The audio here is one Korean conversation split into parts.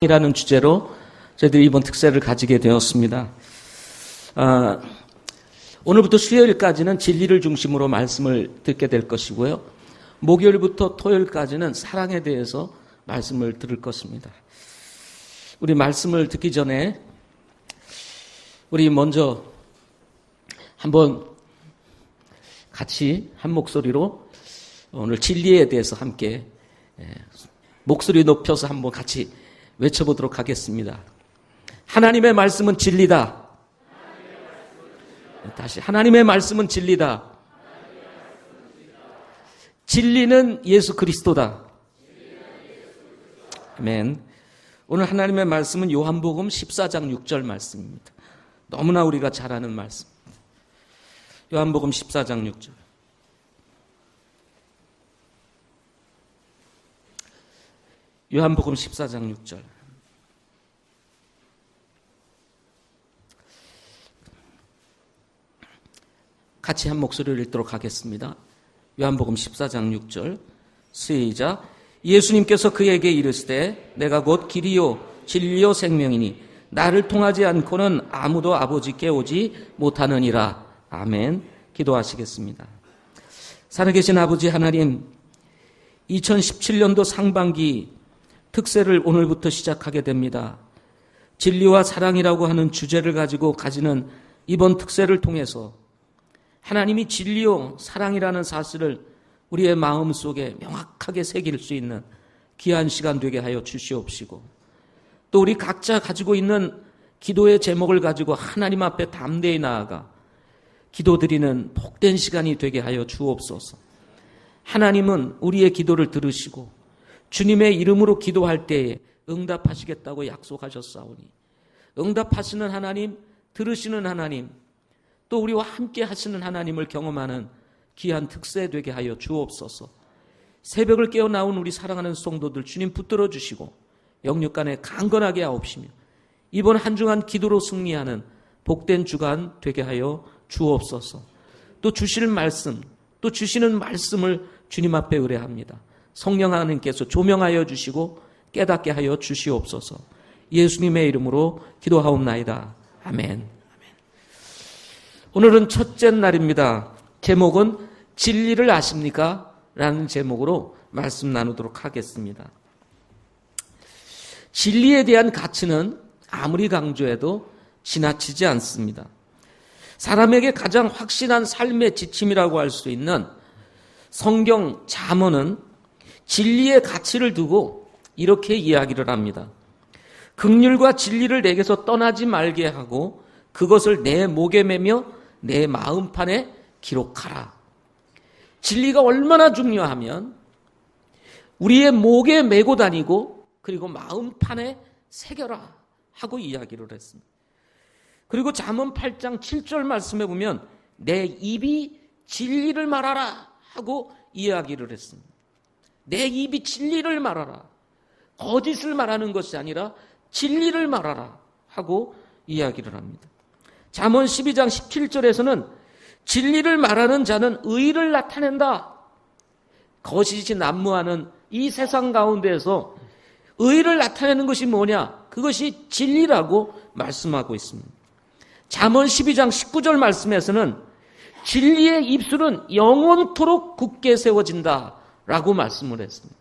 이라는 주제로 저희들이 이번 특세를 가지게 되었습니다. 오늘부터 수요일까지는 진리를 중심으로 말씀을 듣게 될 것이고요. 목요일부터 토요일까지는 사랑에 대해서 말씀을 들을 것입니다. 우리 말씀을 듣기 전에 우리 먼저 한번 같이 한 목소리로 오늘 진리에 대해서 함께 목소리 높여서 한번 같이 외쳐보도록 하겠습니다. 하나님의 말씀은 진리다. 다시 하나님의 말씀은 진리다. 진리는 예수 그리스도다. 아멘. 오늘 하나님의 말씀은 요한복음 14장 6절 말씀입니다. 너무나 우리가 잘 아는 말씀. 요한복음 14장 6절. 요한복음 14장 6절. 같이 한 목소리를 읽도록 하겠습니다. 요한복음 14장 6절. 시작. 예수님께서 그에게 이르시되 내가 곧 길이요 진리요 생명이니 나를 통하지 않고는 아무도 아버지께 오지 못하느니라. 아멘. 기도하시겠습니다. 살아계신 아버지 하나님, 2017년도 상반기 특세를 오늘부터 시작하게 됩니다. 진리와 사랑이라고 하는 주제를 가지고 가지는 이번 특세를 통해서 하나님이 진리요 사랑이라는 사실을 우리의 마음속에 명확하게 새길 수 있는 귀한 시간 되게 하여 주시옵시고, 또 우리 각자 가지고 있는 기도의 제목을 가지고 하나님 앞에 담대히 나아가 기도드리는 복된 시간이 되게 하여 주옵소서. 하나님은 우리의 기도를 들으시고 주님의 이름으로 기도할 때에 응답하시겠다고 약속하셨사오니 응답하시는 하나님, 들으시는 하나님, 또 우리와 함께 하시는 하나님을 경험하는 귀한 특세 되게 하여 주옵소서. 새벽을 깨어 나온 우리 사랑하는 성도들 주님 붙들어 주시고 영육간에 강건하게 하옵시며 이번 한 주간 기도로 승리하는 복된 주간 되게 하여 주옵소서. 또 주실 말씀, 또 주시는 말씀을 주님 앞에 의뢰합니다. 성령 하나님께서 조명하여 주시고 깨닫게 하여 주시옵소서. 예수님의 이름으로 기도하옵나이다. 아멘. 오늘은 첫째 날입니다. 제목은 진리를 아십니까? 라는 제목으로 말씀 나누도록 하겠습니다. 진리에 대한 가치는 아무리 강조해도 지나치지 않습니다. 사람에게 가장 확실한 삶의 지침이라고 할 수 있는 성경 잠언은 진리의 가치를 두고 이렇게 이야기를 합니다. 긍휼과 진리를 내게서 떠나지 말게 하고 그것을 내 목에 매며 내 마음판에 기록하라. 진리가 얼마나 중요하면 우리의 목에 메고 다니고 그리고 마음판에 새겨라 하고 이야기를 했습니다. 그리고 잠언 8장 7절 말씀에 보면 내 입이 진리를 말하라 하고 이야기를 했습니다. 내 입이 진리를 말하라. 거짓을 말하는 것이 아니라 진리를 말하라 하고 이야기를 합니다. 잠언 12장 17절에서는 진리를 말하는 자는 의를 나타낸다. 거짓이 난무하는 이 세상 가운데에서 의를 나타내는 것이 뭐냐? 그것이 진리라고 말씀하고 있습니다. 잠언 12장 19절 말씀에서는 진리의 입술은 영원토록 굳게 세워진다 라고 말씀을 했습니다.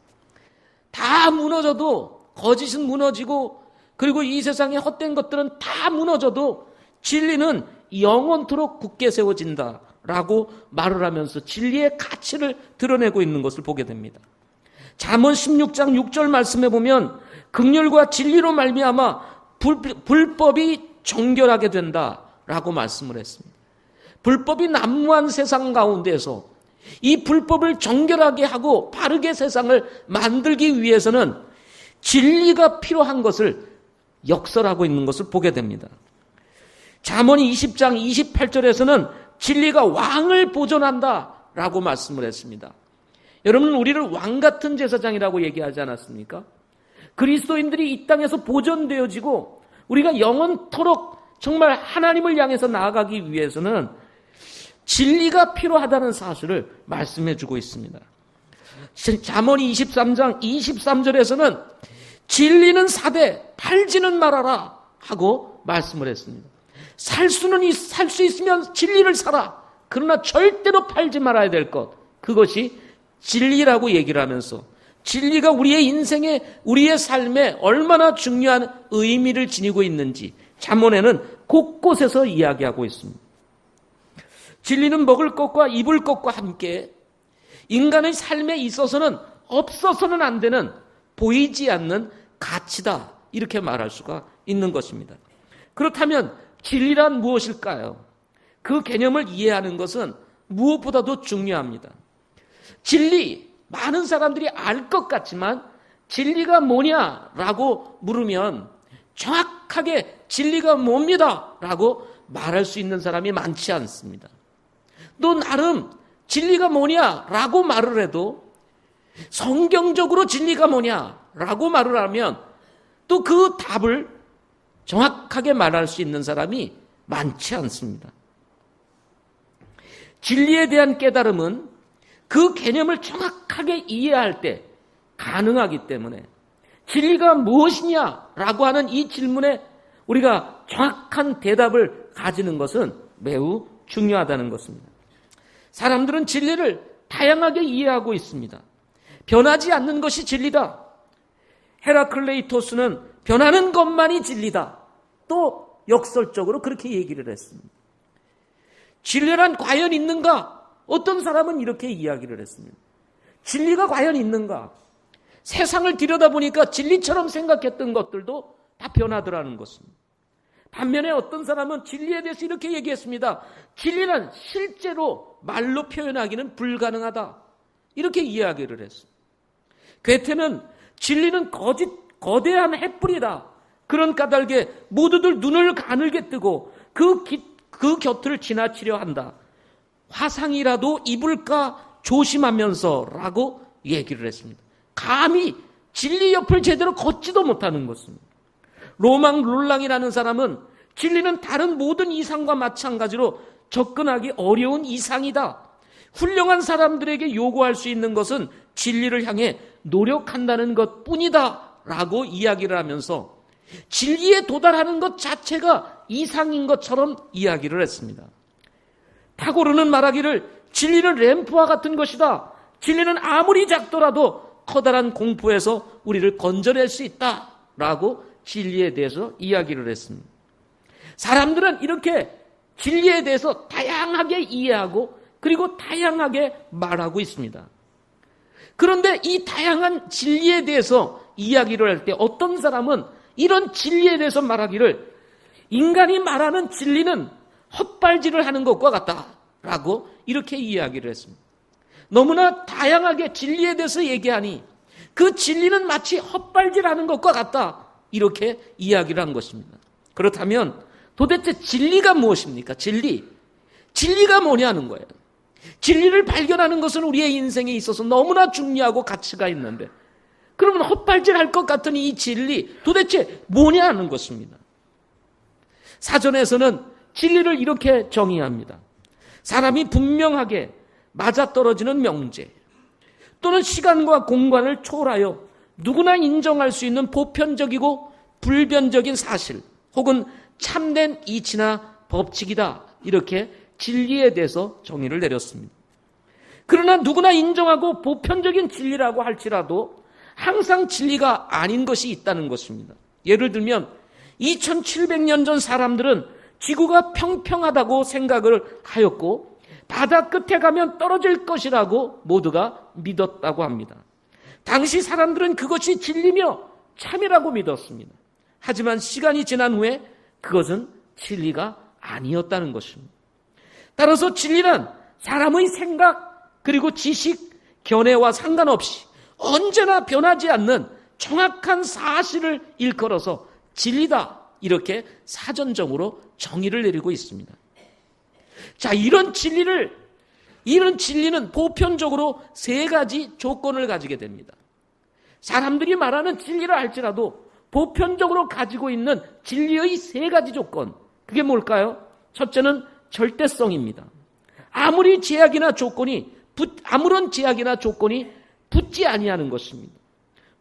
다 무너져도, 거짓은 무너지고 그리고 이 세상의 헛된 것들은 다 무너져도 진리는 영원토록 굳게 세워진다 라고 말을 하면서 진리의 가치를 드러내고 있는 것을 보게 됩니다. 잠언 16장 6절 말씀에 보면 긍휼과 진리로 말미암아 불법이 정결하게 된다라고 말씀을 했습니다. 불법이 난무한 세상 가운데서 이 불법을 정결하게 하고 바르게 세상을 만들기 위해서는 진리가 필요한 것을 역설하고 있는 것을 보게 됩니다. 잠언 20장 28절에서는 진리가 왕을 보존한다라고 말씀을 했습니다. 여러분, 우리를 왕 같은 제사장이라고 얘기하지 않았습니까? 그리스도인들이 이 땅에서 보존되어지고 우리가 영원토록 정말 하나님을 향해서 나아가기 위해서는 진리가 필요하다는 사실을 말씀해 주고 있습니다. 잠언 23장 23절에서는 진리는 사되 팔지는 말아라 하고 말씀을 했습니다. 살 수 있으면 진리를 사라. 그러나 절대로 팔지 말아야 될 것, 그것이 진리라고 얘기를 하면서 진리가 우리의 인생에, 우리의 삶에 얼마나 중요한 의미를 지니고 있는지 잠언에는 곳곳에서 이야기하고 있습니다. 진리는 먹을 것과 입을 것과 함께 인간의 삶에 있어서는 없어서는 안 되는 보이지 않는 가치다, 이렇게 말할 수가 있는 것입니다. 그렇다면 진리란 무엇일까요? 그 개념을 이해하는 것은 무엇보다도 중요합니다. 진리, 많은 사람들이 알 것 같지만 진리가 뭐냐라고 물으면 정확하게 진리가 뭡니다 라고 말할 수 있는 사람이 많지 않습니다. 또 나름 진리가 뭐냐라고 말을 해도 성경적으로 진리가 뭐냐라고 말을 하면 또 그 답을 정확하게 말할 수 있는 사람이 많지 않습니다. 진리에 대한 깨달음은 그 개념을 정확하게 이해할 때 가능하기 때문에 진리가 무엇이냐라고 하는 이 질문에 우리가 정확한 대답을 가지는 것은 매우 중요하다는 것입니다. 사람들은 진리를 다양하게 이해하고 있습니다. 변하지 않는 것이 진리다. 헤라클레이토스는 변하는 것만이 진리다. 또 역설적으로 그렇게 얘기를 했습니다. 진리란 과연 있는가? 어떤 사람은 이렇게 이야기를 했습니다. 진리가 과연 있는가? 세상을 들여다보니까 진리처럼 생각했던 것들도 다 변하더라는 것입니다. 반면에 어떤 사람은 진리에 대해서 이렇게 얘기했습니다. 진리는 실제로 말로 표현하기는 불가능하다. 이렇게 이야기를 했습니다. 괴테는 진리는 거대한 횃불이다. 그런 까닭에 모두들 눈을 가늘게 뜨고 그 곁을 지나치려 한다. 화상이라도 입을까 조심하면서라고 얘기를 했습니다. 감히 진리 옆을 제대로 걷지도 못하는 것입니다. 로망 롤랑이라는 사람은 진리는 다른 모든 이상과 마찬가지로 접근하기 어려운 이상이다. 훌륭한 사람들에게 요구할 수 있는 것은 진리를 향해 노력한다는 것뿐이다 라고 이야기를 하면서 진리에 도달하는 것 자체가 이상인 것처럼 이야기를 했습니다. 타고르는 말하기를 진리는 램프와 같은 것이다. 진리는 아무리 작더라도 커다란 공포에서 우리를 건져낼 수 있다라고 진리에 대해서 이야기를 했습니다. 사람들은 이렇게 진리에 대해서 다양하게 이해하고 그리고 다양하게 말하고 있습니다. 그런데 이 다양한 진리에 대해서 이야기를 할 때 어떤 사람은 이런 진리에 대해서 말하기를 인간이 말하는 진리는 헛발질을 하는 것과 같다라고 이렇게 이야기를 했습니다. 너무나 다양하게 진리에 대해서 얘기하니 그 진리는 마치 헛발질하는 것과 같다 이렇게 이야기를 한 것입니다. 그렇다면 도대체 진리가 무엇입니까? 진리가 뭐냐는 거예요. 진리를 발견하는 것은 우리의 인생에 있어서 너무나 중요하고 가치가 있는데 그러면 헛발질할 것 같은 이 진리 도대체 뭐냐는 것입니다. 사전에서는 진리를 이렇게 정의합니다. 사람이 분명하게 맞아떨어지는 명제 또는 시간과 공간을 초월하여 누구나 인정할 수 있는 보편적이고 불변적인 사실 혹은 참된 이치나 법칙이다. 이렇게 진리에 대해서 정의를 내렸습니다. 그러나 누구나 인정하고 보편적인 진리라고 할지라도 항상 진리가 아닌 것이 있다는 것입니다. 예를 들면 2700년 전 사람들은 지구가 평평하다고 생각을 하였고 바다 끝에 가면 떨어질 것이라고 모두가 믿었다고 합니다. 당시 사람들은 그것이 진리며 참이라고 믿었습니다. 하지만 시간이 지난 후에 그것은 진리가 아니었다는 것입니다. 따라서 진리는 사람의 생각 그리고 지식, 견해와 상관없이 언제나 변하지 않는 정확한 사실을 일컬어서 진리다 이렇게 사전적으로 정의를 내리고 있습니다. 자, 이런 진리는 보편적으로 세 가지 조건을 가지게 됩니다. 사람들이 말하는 진리를 알지라도 보편적으로 가지고 있는 진리의 세 가지 조건, 그게 뭘까요? 첫째는 절대성입니다. 아무런 제약이나 조건이 붙지 아니하는 것입니다.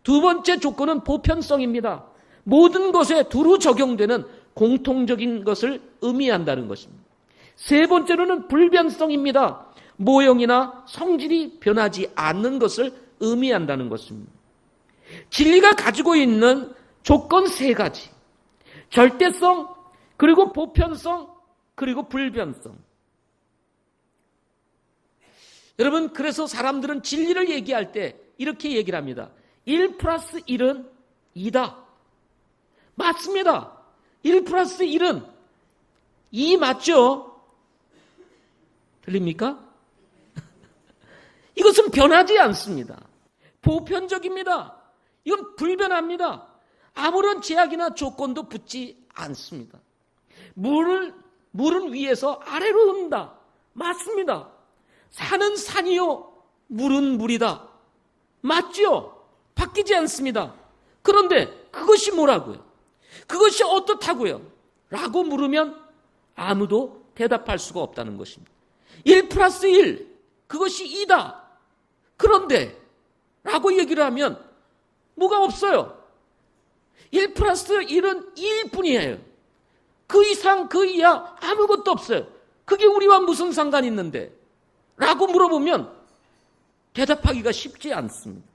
두 번째 조건은 보편성입니다. 모든 것에 두루 적용되는 공통적인 것을 의미한다는 것입니다. 세 번째로는 불변성입니다. 모형이나 성질이 변하지 않는 것을 의미한다는 것입니다. 진리가 가지고 있는 조건 세 가지. 절대성, 그리고 보편성, 그리고 불변성. 여러분, 그래서 사람들은 진리를 얘기할 때 이렇게 얘기를 합니다. 1 플러스 1은 2다. 맞습니다. 1 플러스 1은 2 맞죠? 들립니까? 이것은 변하지 않습니다. 보편적입니다. 이건 불변합니다. 아무런 제약이나 조건도 붙지 않습니다. 물은 위에서 아래로 흐른다. 맞습니다. 산은 산이요, 물은 물이다. 맞죠? 바뀌지 않습니다. 그런데 그것이 뭐라고요? 그것이 어떻다고요? 라고 물으면 아무도 대답할 수가 없다는 것입니다. 1 플러스 1, 그것이 2다. 그런데 라고 얘기를 하면 뭐가 없어요. 1 플러스 1은 2일 뿐이에요. 그 이상 그 이하 아무것도 없어요. 그게 우리와 무슨 상관이 있는데? 라고 물어보면 대답하기가 쉽지 않습니다.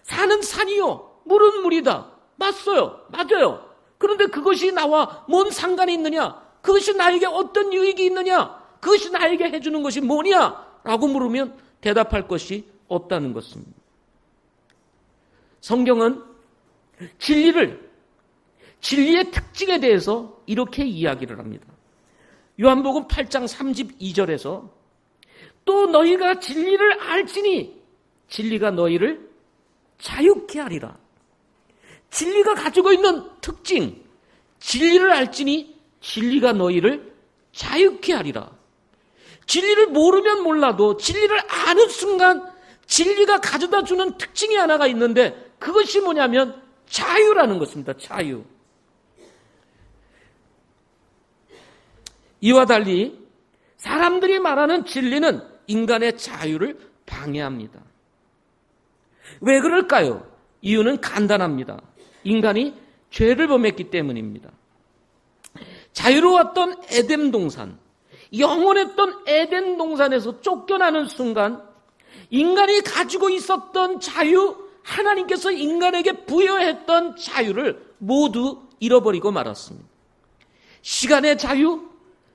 산은 산이요, 물은 물이다. 맞아요. 그런데 그것이 나와 뭔 상관이 있느냐? 그것이 나에게 어떤 유익이 있느냐? 그것이 나에게 해주는 것이 뭐냐? 라고 물으면 대답할 것이 없다는 것입니다. 성경은 진리의 특징에 대해서 이렇게 이야기를 합니다. 요한복음 8장 32절에서 또 너희가 진리를 알지니 진리가 너희를 자유케 하리라. 진리가 가지고 있는 특징, 진리를 알지니 진리가 너희를 자유케 하리라. 진리를 모르면 몰라도 진리를 아는 순간 진리가 가져다 주는 특징이 하나가 있는데 그것이 뭐냐면 자유라는 것입니다. 자유. 이와 달리 사람들이 말하는 진리는 인간의 자유를 방해합니다. 왜 그럴까요? 이유는 간단합니다. 인간이 죄를 범했기 때문입니다. 자유로웠던 에덴 동산, 영원했던 에덴 동산에서 쫓겨나는 순간 인간이 가지고 있었던 자유, 하나님께서 인간에게 부여했던 자유를 모두 잃어버리고 말았습니다. 시간의 자유,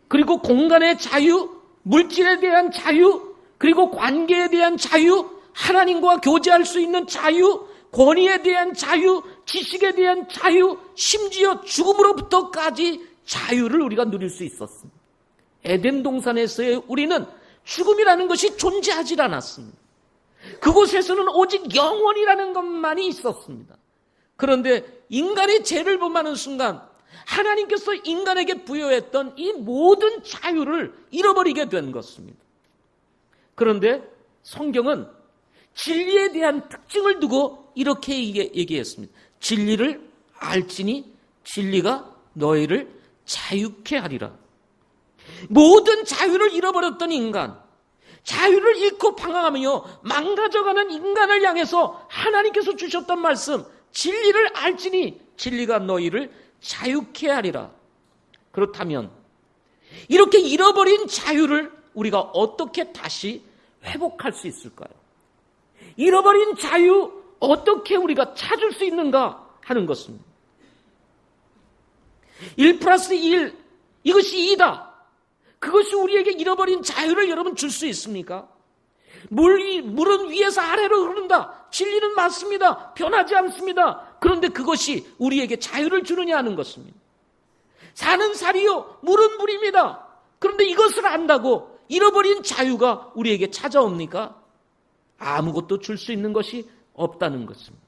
그리고 공간의 자유, 물질에 대한 자유, 그리고 관계에 대한 자유, 하나님과 교제할 수 있는 자유, 권위에 대한 자유, 지식에 대한 자유, 심지어 죽음으로부터까지 자유를 우리가 누릴 수 있었습니다. 에덴 동산에서의 우리는 죽음이라는 것이 존재하지 않았습니다. 그곳에서는 오직 영원이라는 것만이 있었습니다. 그런데 인간이 죄를 범하는 순간 하나님께서 인간에게 부여했던 이 모든 자유를 잃어버리게 된 것입니다. 그런데 성경은 진리에 대한 특징을 두고 이렇게 얘기했습니다. 진리를 알지니 진리가 너희를 자유케 하리라. 모든 자유를 잃어버렸던 인간, 자유를 잃고 방황하며 망가져가는 인간을 향해서 하나님께서 주셨던 말씀, 진리를 알지니 진리가 너희를 자유케 하리라. 그렇다면 이렇게 잃어버린 자유를 우리가 어떻게 다시 회복할 수 있을까요? 잃어버린 자유 어떻게 우리가 찾을 수 있는가 하는 것입니다. 1 플러스 1, 이것이 2다. 그것이 우리에게 잃어버린 자유를 여러분 줄 수 있습니까? 물은 위에서 아래로 흐른다. 진리는 맞습니다. 변하지 않습니다. 그런데 그것이 우리에게 자유를 주느냐 하는 것입니다. 산은 산이요, 물은 물입니다. 그런데 이것을 안다고 잃어버린 자유가 우리에게 찾아옵니까? 아무것도 줄 수 있는 것이 없다는 것입니다.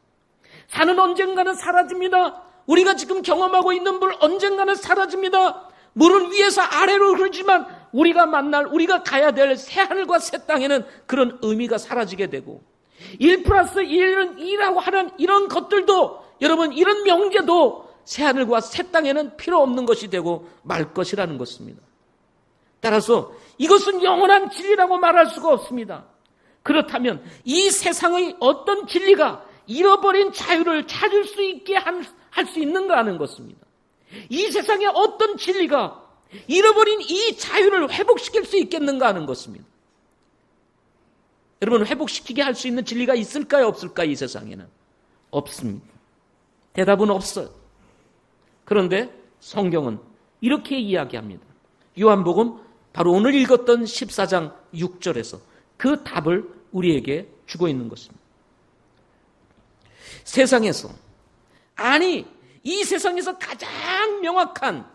산은 언젠가는 사라집니다. 우리가 지금 경험하고 있는 물 언젠가는 사라집니다. 물은 위에서 아래로 흐르지만 우리가 가야 될 새하늘과 새 땅에는 그런 의미가 사라지게 되고 1 플러스 1은 2라고 하는 이런 것들도 여러분 이런 명제도 새하늘과 새 땅에는 필요 없는 것이 되고 말 것이라는 것입니다. 따라서 이것은 영원한 진리라고 말할 수가 없습니다. 그렇다면 이 세상의 어떤 진리가 잃어버린 자유를 찾을 수 있게 할 수 있는가 하는 것입니다. 이 세상에 어떤 진리가 잃어버린 이 자유를 회복시킬 수 있겠는가 하는 것입니다. 여러분, 회복시키게 할 수 있는 진리가 있을까요, 없을까요? 이 세상에는 없습니다. 대답은 없어요. 그런데 성경은 이렇게 이야기합니다. 요한복음 바로 오늘 읽었던 14장 6절에서 그 답을 우리에게 주고 있는 것입니다. 세상에서, 아니 이 세상에서 가장 명확한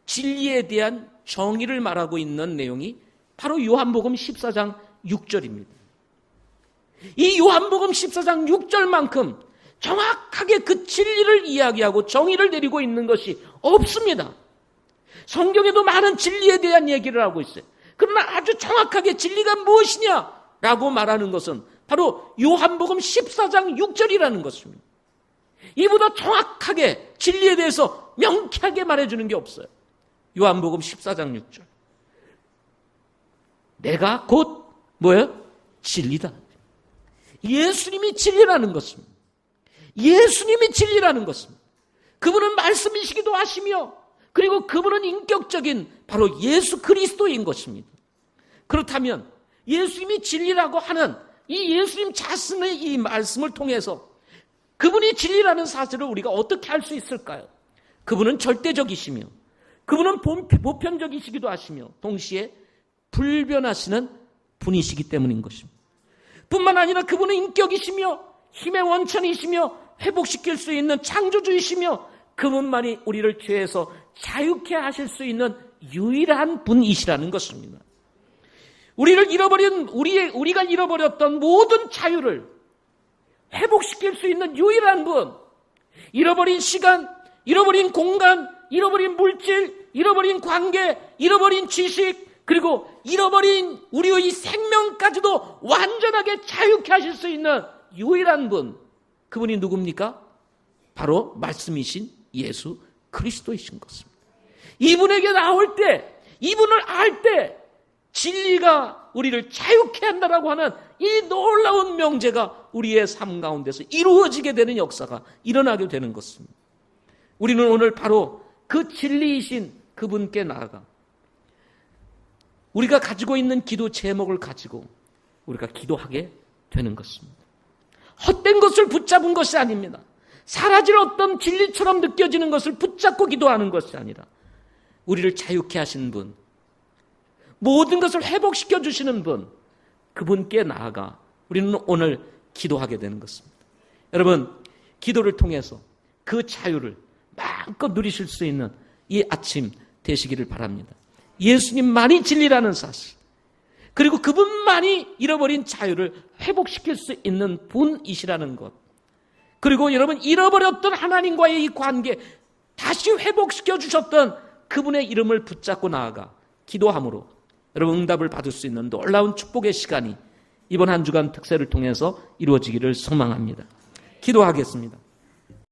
진리에 대한 정의를 말하고 있는 내용이 바로 요한복음 14장 6절입니다. 이 요한복음 14장 6절만큼 정확하게 그 진리를 이야기하고 정의를 내리고 있는 것이 없습니다. 성경에도 많은 진리에 대한 얘기를 하고 있어요. 그러나 아주 정확하게 진리가 무엇이냐라고 말하는 것은 바로 요한복음 14장 6절이라는 것입니다. 이보다 정확하게 진리에 대해서 명쾌하게 말해주는 게 없어요. 요한복음 14장 6절. 내가 곧 뭐예요? 진리다. 예수님이 진리라는 것입니다. 예수님이 진리라는 것입니다. 그분은 말씀이시기도 하시며 그리고 그분은 인격적인 바로 예수 그리스도인 것입니다. 그렇다면 예수님이 진리라고 하는 이 예수님 자신의 이 말씀을 통해서 그분이 진리라는 사실을 우리가 어떻게 할 수 있을까요? 그분은 절대적이시며 그분은 보편적이시기도 하시며 동시에 불변하시는 분이시기 때문인 것입니다. 뿐만 아니라 그분은 인격이시며 힘의 원천이시며 회복시킬 수 있는 창조주이시며 그분만이 우리를 죄에서 자유케 하실 수 있는 유일한 분이시라는 것입니다. 우리가 잃어버렸던 모든 자유를 회복시킬 수 있는 유일한 분, 잃어버린 시간, 잃어버린 공간, 잃어버린 물질, 잃어버린 관계, 잃어버린 지식, 그리고 잃어버린 우리의 생명까지도 완전하게 자유케 하실 수 있는 유일한 분, 그분이 누굽니까? 바로 말씀이신 예수 그리스도이신 것입니다. 이분에게 나올 때, 이분을 알 때 진리가 우리를 자유케 한다라고 하는 이 놀라운 명제가 우리의 삶 가운데서 이루어지게 되는 역사가 일어나게 되는 것입니다. 우리는 오늘 바로 그 진리이신 그분께 나아가 우리가 가지고 있는 기도 제목을 가지고 우리가 기도하게 되는 것입니다. 헛된 것을 붙잡은 것이 아닙니다. 사라질 어떤 진리처럼 느껴지는 것을 붙잡고 기도하는 것이 아니라 우리를 자유케 하신 분, 모든 것을 회복시켜 주시는 분, 그분께 나아가 우리는 오늘 기도하게 되는 것입니다. 여러분, 기도를 통해서 그 자유를 마음껏 누리실 수 있는 이 아침 되시기를 바랍니다. 예수님만이 진리라는 사실, 그리고 그분만이 잃어버린 자유를 회복시킬 수 있는 분이시라는 것, 그리고 여러분 잃어버렸던 하나님과의 이 관계 다시 회복시켜 주셨던 그분의 이름을 붙잡고 나아가 기도함으로 여러분 응답을 받을 수 있는 놀라운 축복의 시간이 이번 한 주간 특세를 통해서 이루어지기를 소망합니다. 기도하겠습니다.